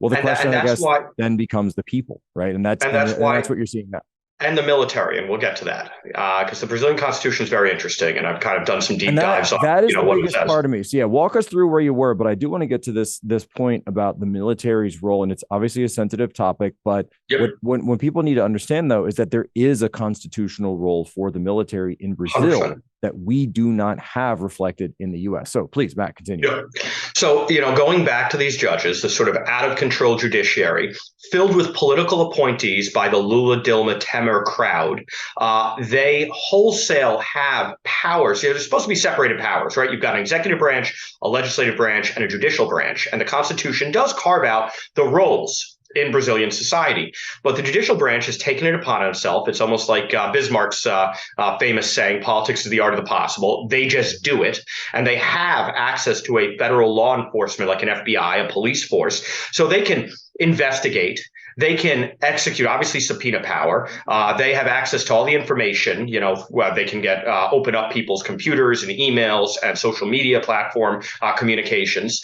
Well, the question, And I that's guess, why, then becomes the people, right? And and that's that's why, what you're seeing now. and the military, and we'll get to that because the Brazilian Constitution is very interesting, and I've kind of done some And deep dives on, that is the what it biggest says. part of me. So yeah, walk us through where you were, but I do want to get to this point about the military's role, and it's obviously a sensitive topic. But Yep, when people need to understand though is that there is a constitutional role for the military in Brazil 100%. that we do not have reflected in the U.S. So please, Matt, continue. Yeah. So, going back to these judges, the sort of out of control judiciary filled with political appointees by the Lula Dilma Temer crowd, they wholesale have powers. They're supposed to be separated powers, right? You've got an executive branch, a legislative branch, and a judicial branch. And the Constitution does carve out the roles in Brazilian society. But the judicial branch has taken it upon itself. It's almost like Bismarck's famous saying, politics is the art of the possible. They just do it. And they have access to a federal law enforcement like an FBI, a police force. So they can investigate. They can execute, obviously, subpoena power. They have access to all the information. They can get open up people's computers and emails and social media platform communications.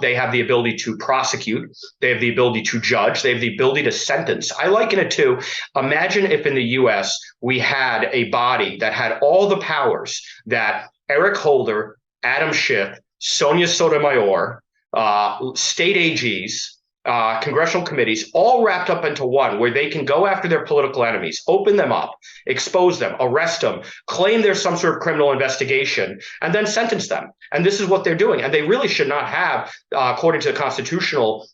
They have the ability to prosecute. They have the ability to judge. They have the ability to sentence. I liken it to, imagine if in the U.S. we had a body that had all the powers that Eric Holder, Adam Schiff, Sonia Sotomayor, state AGs, congressional committees, all wrapped up into one, where they can go after their political enemies, open them up, expose them, arrest them, claim there's some sort of criminal investigation, and then sentence them. And this is what they're doing. And they really should not have, according to the constitutional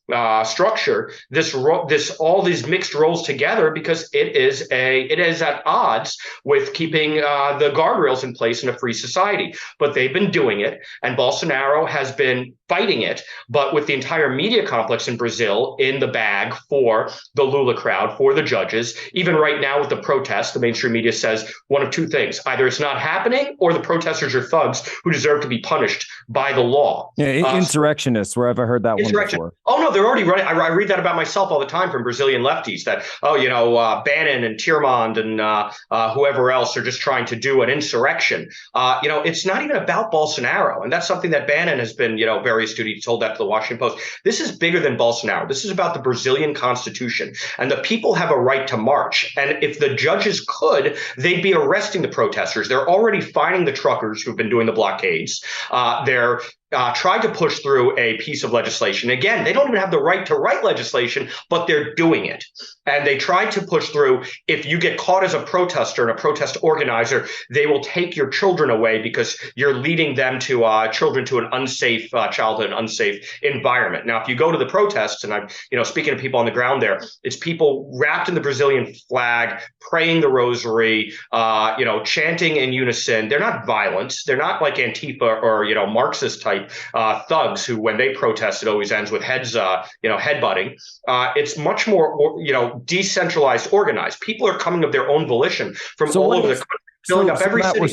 structure, all these mixed roles together, because it is at odds with keeping the guardrails in place in a free society. But they've been doing it, and Bolsonaro has been fighting it, but with the entire media complex in Brazil in the bag for the Lula crowd, for the judges. Even right now with the protests, the mainstream media says one of two things: either it's not happening, or the protesters are thugs who deserve to be punished by the law. Yeah, insurrectionists, where have I heard that one before? Oh no, they're already running. I read that about myself all the time from Brazilian lefties that, Bannon and Tyrmand and whoever else are just trying to do an insurrection. It's not even about Bolsonaro, and that's something that Bannon has been, very astute. He told that to the Washington Post. This is bigger than Bolsonaro. This is about the Brazilian Constitution, and the people have a right to march. And if the judges could, they'd be arresting the protesters. They're already fining the truckers who've been doing the blockades. They're tried to push through a piece of legislation. Again, they don't even have the right to write legislation, but they're doing it. And they tried to push through, if you get caught as a protester and a protest organizer, they will take your children away because you're leading them to children to an unsafe childhood, an unsafe environment. Now, if you go to the protests, and I'm speaking to people on the ground there, it's people wrapped in the Brazilian flag, praying the rosary, chanting in unison. They're not violent. They're not like Antifa or Marxist type thugs who, when they protest, it always ends with headbutting. It's much more, decentralized, organized. People are coming of their own volition from all over the country, filling up every city.